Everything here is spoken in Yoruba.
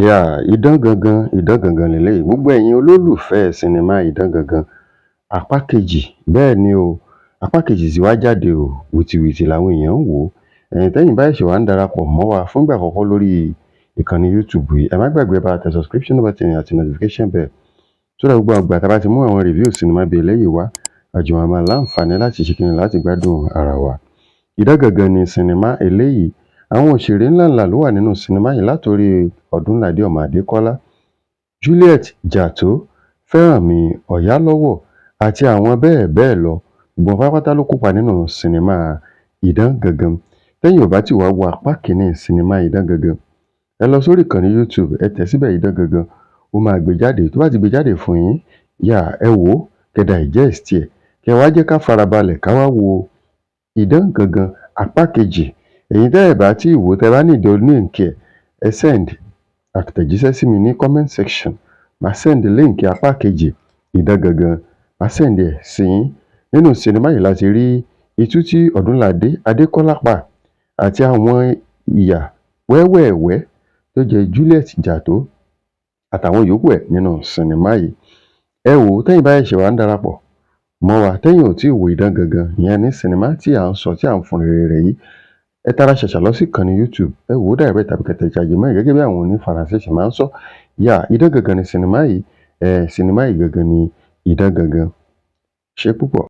Idán gangan lèléyìí. Gbogbo ẹ̀yin olólùfẹ́ sinimá Idán Gangan, apá kejì, bẹ́ẹ̀ ni o, apá kejì ti wá jáde o, wìtìwìtì làwọn èèyàn ń wò ó. Tẹ́yin bá ṣẹ̀ṣẹ̀ wá ń darapọ̀ mọ́ wa fúngbà àkọ́kọ́ lórí ìkànnì YouTube yìí, ẹ má gbàgbé bá tẹ subscription button àti notification bell so that gbogbo ìgbà tá bá ti mú àwọn review sinimá bí eléyìí wá, àjùmọ̀ máa láǹfààní láti ṣe kíni láti gbádùn ara wa. Idán Gangan ni sinimá eléyìí. Àwọn òṣèré ńláńlá ló wà nínú sinimá yìí látòrí Ọdúnládé ọmọ Adékọ́lá, Juliet Jatto, Fẹ́rànmi Ọ̀yálọ́wọ̀ àti àwọn bẹ́ẹ̀ bẹ́ẹ̀ lọ. Gbogbo wọn pátápátá ló kópa nínú sinimá Idán Gangan. Tẹ́yin ò bá ti wá wo apá kìíní sinimá Idán Gangan, ẹ lọ sórí ìkànnì YouTube, ẹ tẹ̀ síbẹ̀ Idán Gangan, ó máa gbé jáde. Tó bá ti gbé jáde fún yín, ẹ wò ó, kẹ́ digest ẹ̀, kẹ́ wá jẹ́ ká farabalẹ̀ ká wá wo Idán Gangan apá kejì. Ẹ̀yin tẹ́ ẹ bá tí wò, tẹ́ bá need link ẹ send àtẹ̀jíṣẹ́ sí mi ní comment section. Màá send link apá kejì Idán Gangan, màá send ẹ̀ sí yín. Nínú sinimá yìí láti rí itú tí Ọdúnládé Adékọ́lá pa àti àwọn ìyá wẹ́wẹ̀ẹ̀wẹ́ tó jẹ́ Juliet Jatto àtàwọn yòókù ẹ̀ nínú sinimá yìí. Ẹ wò ó, tẹ́yin bá ṣẹ̀ṣẹ̀ wá ń darapọ̀ mọ́ wa, tẹ́yin ò tí ì wo Idán Gangan, ìyẹn ní sinimá tí à ń sọ, tí à ń fọn rere rẹ̀ yìí, ẹ tara ṣàṣà lọ sí ìkànnì YouTube, ẹ wò ó direct tàbí kẹ́ tẹ ìjàjẹmọ́ gẹ́gẹ́ bí àwọn onífaransé ṣe máa ń sọ. Idán Gangan ni sinimá yìí. Sinimá yìí gangan ni Idán Gangan. Ṣé púpọ̀.